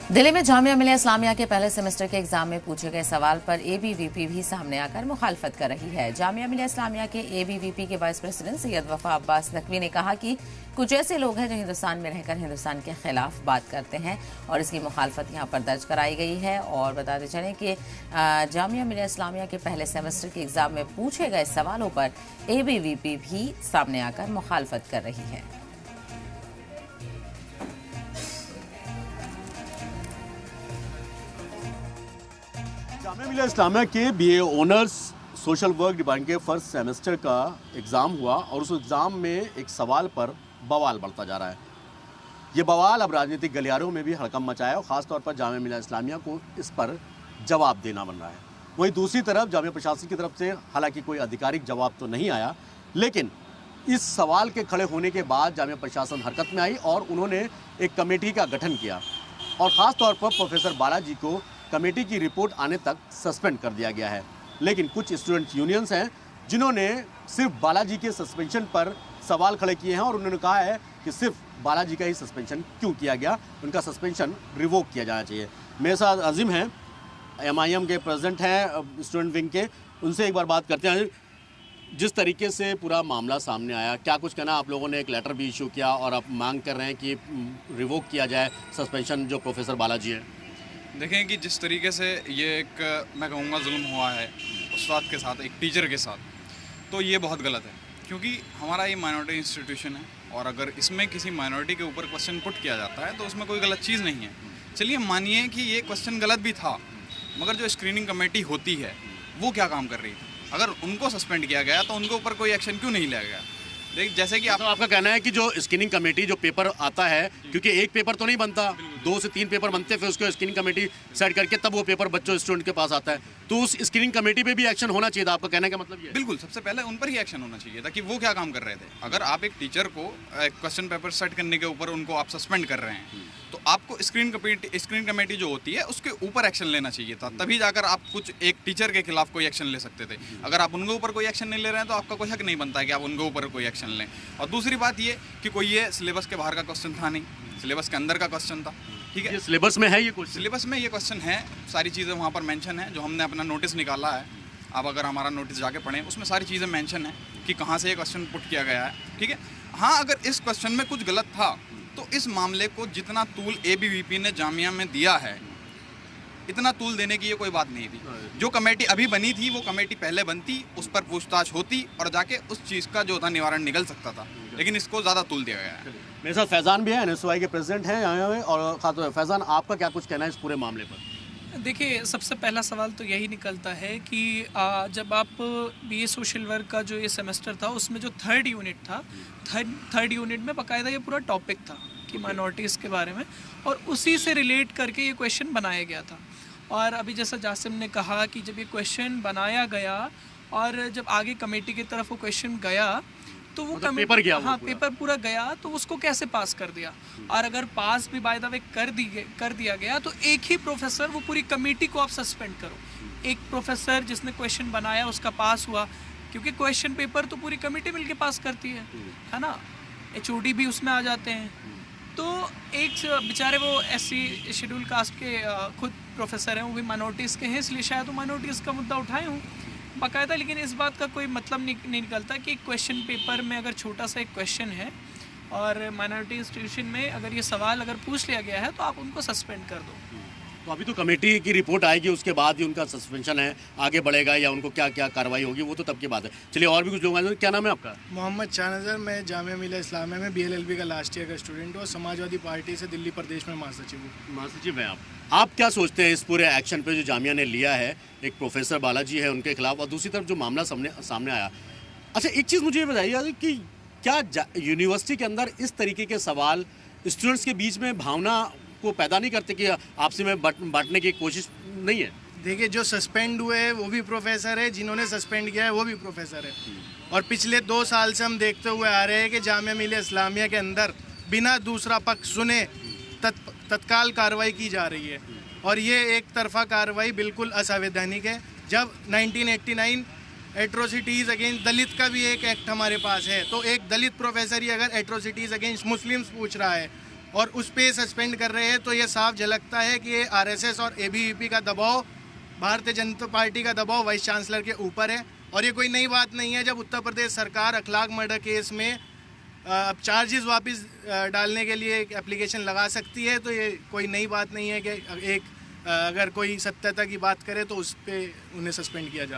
दिल्ली में जामिया मिलिया इस्लामिया के पहले सेमेस्टर के एग्जाम में पूछे गए सवाल पर एबीवीपी भी सामने आकर मुखालफत कर रही है। जामिया मिलिया इस्लामिया के एबीवीपी के वाइस प्रेसिडेंट सैयद वफा अब्बास नकवी ने कहा कि कुछ ऐसे लोग हैं जो हिंदुस्तान में रहकर हिंदुस्तान के खिलाफ बात करते हैं और इसकी मुखालफत यहाँ पर दर्ज कराई गई है। और बताते चलें कि जामिया मिलिया इस्लामिया के पहले सेमेस्टर के एग्जाम में पूछे गए सवालों पर एबीवीपी भी सामने आकर मुखालफत कर रही है। जामिया मिलिया इस्लामिया के BA honours social work department के फर्स्ट सेमेस्टर का एग्ज़ाम हुआ और उस एग्ज़ाम में एक सवाल पर बवाल बढ़ता जा रहा है। ये बवाल अब राजनीतिक गलियारों में भी हड़कंप मचाया और ख़ासतौर पर जामिया मिलिया इस्लामिया को इस पर जवाब देना बन रहा है। वहीं दूसरी तरफ जामिया प्रशासन की तरफ से हालांकि कोई आधिकारिक जवाब तो नहीं आया, लेकिन इस सवाल के खड़े होने के बाद जामिया प्रशासन हरकत में आई और उन्होंने एक कमेटी का गठन किया और ख़ास तौर पर प्रोफेसर बालाजी को कमेटी की रिपोर्ट आने तक सस्पेंड कर दिया गया है। लेकिन कुछ स्टूडेंट यूनियंस हैं जिन्होंने सिर्फ बालाजी के सस्पेंशन पर सवाल खड़े किए हैं और उन्होंने कहा है कि सिर्फ बालाजी का ही सस्पेंशन क्यों किया गया, उनका सस्पेंशन रिवोक किया जाना चाहिए। मेरे साथ अजीम हैं, MIM के प्रेसिडेंट हैं स्टूडेंट विंग के, उनसे एक बार बात करते हैं। जिस तरीके से पूरा मामला सामने आया, क्या कुछ कहना, आप लोगों ने एक लेटर भी इशू किया और आप मांग कर रहे हैं कि रिवोक किया जाए सस्पेंशन जो प्रोफेसर बालाजी है। देखें कि जिस तरीके से ये एक मैं कहूँगा जुल्म हुआ है उस्ताद के साथ, एक टीचर के साथ, तो ये बहुत गलत है क्योंकि हमारा ये माइनॉरिटी इंस्टीट्यूशन है और अगर इसमें किसी माइनॉरिटी के ऊपर क्वेश्चन पुट किया जाता है तो उसमें कोई गलत चीज़ नहीं है। चलिए मानिए कि ये क्वेश्चन गलत भी था, मगर जो स्क्रीनिंग कमेटी होती है वो क्या काम कर रही थी? अगर उनको सस्पेंड किया गया तो उनके ऊपर कोई एक्शन क्यों नहीं लिया गया? देख, जैसे कि आपका कहना है कि जो स्क्रीनिंग कमेटी जो पेपर आता है, क्योंकि एक पेपर तो नहीं बनता, 2 से 3 पेपर बनते हैं, फिर उसको स्क्रीनिंग कमेटी सेट करके तब वो पेपर बच्चों स्टूडेंट के पास आता है, तो उस स्क्रीनिंग कमेटी पे भी एक्शन होना चाहिए था। आपका कहने का मतलब ये? बिल्कुल, सबसे पहले उन पर ही एक्शन होना चाहिए था कि वो क्या काम कर रहे थे। अगर आप एक टीचर को क्वेश्चन पेपर सेट करने के ऊपर उनको आप सस्पेंड कर रहे हैं तो आपको स्क्रीन कमेटी जो होती है उसके ऊपर एक्शन लेना चाहिए था, तभी जाकर आप कुछ एक टीचर के खिलाफ कोई एक्शन ले सकते थे। अगर आप उनके ऊपर कोई एक्शन नहीं ले रहे हैं तो आपका कोई हक नहीं बनता है कि आप उनके ऊपर कोई एक्शन लें। और दूसरी बात ये कि कोई ये सिलेबस के बाहर का क्वेश्चन था नहीं, सिलेबस के अंदर का क्वेश्चन था। ठीक है, सिलेबस में है ये कुछ, सिलेबस में ये क्वेश्चन है, सारी चीज़ें वहाँ पर मेंशन है। जो हमने अपना नोटिस निकाला है, आप अगर हमारा नोटिस जाके पढ़ें, उसमें सारी चीज़ें मेंशन है कि कहाँ से ये क्वेश्चन पुट किया गया है। ठीक है, हाँ, अगर इस क्वेश्चन में कुछ गलत था तो इस मामले को जितना तूल एबीवीपी ने जामिया में दिया है, इतना तूल देने की ये कोई बात नहीं थी। जो कमेटी अभी बनी थी वो कमेटी पहले बनती, उस पर पूछताछ होती और जाके उस चीज़ का जो था निवारण निकल सकता था, लेकिन इसको ज़्यादा तूल दिया गया है। मेरे साथ फैज़ान भी है, NSY के प्रेसिडेंट हैं यहाँ में, और खास फैज़ान, आपका क्या कुछ कहना है इस पूरे मामले पर? देखिए, सबसे पहला सवाल तो यही निकलता है कि जब आप BA सोशल वर्क का जो ये सेमेस्टर था उसमें जो थर्ड यूनिट था, थर्ड यूनिट में बाकायदा ये पूरा टॉपिक था कि माइनॉरिटीज़ के बारे में, और उसी से रिलेट करके ये क्वेश्चन बनाया गया था। और अभी जैसा जासिम ने कहा कि जब ये क्वेश्चन बनाया गया और जब आगे कमेटी की तरफ वो क्वेश्चन गया तो वो पेपर गया, हाँ, पेपर पूरा गया, तो उसको कैसे पास कर दिया? और अगर पास भी बाय द वे कर दिया गया तो एक ही प्रोफेसर, वो पूरी कमेटी को आप सस्पेंड करो। एक प्रोफेसर जिसने क्वेश्चन बनाया उसका पास हुआ, क्योंकि क्वेश्चन पेपर तो पूरी कमेटी मिलके पास करती है ना, HOD भी उसमें आ जाते हैं। तो एक बेचारे वो SC शेड्यूल कास्ट के खुद प्रोफेसर हैं, वो भी माइनॉरिटीज़ के हैं, इसलिए शायद वो माइनॉरिटीज़ का मुद्दा उठाए हूँ बाकायदा। लेकिन इस बात का कोई मतलब नहीं निकलता कि क्वेश्चन पेपर में अगर छोटा सा एक क्वेश्चन है और माइनॉरिटी इंस्टीट्यूशन में अगर ये सवाल अगर पूछ लिया गया है तो आप उनको सस्पेंड कर दो। तो अभी तो कमेटी की रिपोर्ट आएगी, उसके बाद ही उनका सस्पेंशन है, आगे बढ़ेगा या उनको क्या क्या कार्रवाई होगी वो तो तब की बात है। चलिए, और भी कुछ लोग आए। क्या नाम है आपका? मोहम्मद शाहनज़र, मैं जामिया मिलिया इस्लामिया में BLLB का लास्ट ईयर का स्टूडेंट हूँ और समाजवादी पार्टी से दिल्ली प्रदेश में महासचिव हूँ। महासचिव हैं आप क्या सोचते हैं इस पूरे एक्शन पे जो जामिया ने लिया है? एक प्रोफेसर बालाजी है उनके खिलाफ और दूसरी तरफ जो मामला सामने आया। अच्छा, एक चीज़ मुझे बताइए कि क्या यूनिवर्सिटी के अंदर इस तरीके के सवाल स्टूडेंट्स के बीच में भावना को पैदा नहीं करते कि आपसी में बांटने की कोशिश नहीं है? देखिए, जो सस्पेंड हुए हैं वो भी प्रोफेसर है, जिन्होंने सस्पेंड किया है वो भी प्रोफेसर है, और पिछले 2 साल से हम देखते हुए आ रहे हैं कि जामिया मिलिया इस्लामिया के अंदर बिना दूसरा पक्ष सुने तत्काल कार्रवाई की जा रही है, और ये एक तरफा कार्रवाई बिल्कुल असंवैधानिक है। जब 1989 एट्रोसिटीज़ अगेंस्ट दलित का भी एक एक्ट हमारे पास है, तो एक दलित प्रोफेसर ही अगर एट्रोसिटीज़ अगेंस्ट मुस्लिम्स पूछ रहा है और उस पे सस्पेंड कर रहे हैं, तो ये साफ झलकता है कि ये आरएसएस और एबीवीपी का दबाव, भारतीय जनता पार्टी का दबाव वाइस चांसलर के ऊपर है। और ये कोई नई बात नहीं है, जब उत्तर प्रदेश सरकार अखलाक मर्डर केस में अब चार्जेस वापस डालने के लिए एक एप्लीकेशन लगा सकती है, तो ये कोई नई बात नहीं है कि एक अगर कोई सत्यता की बात करे तो उस पर उन्हें सस्पेंड किया जाए।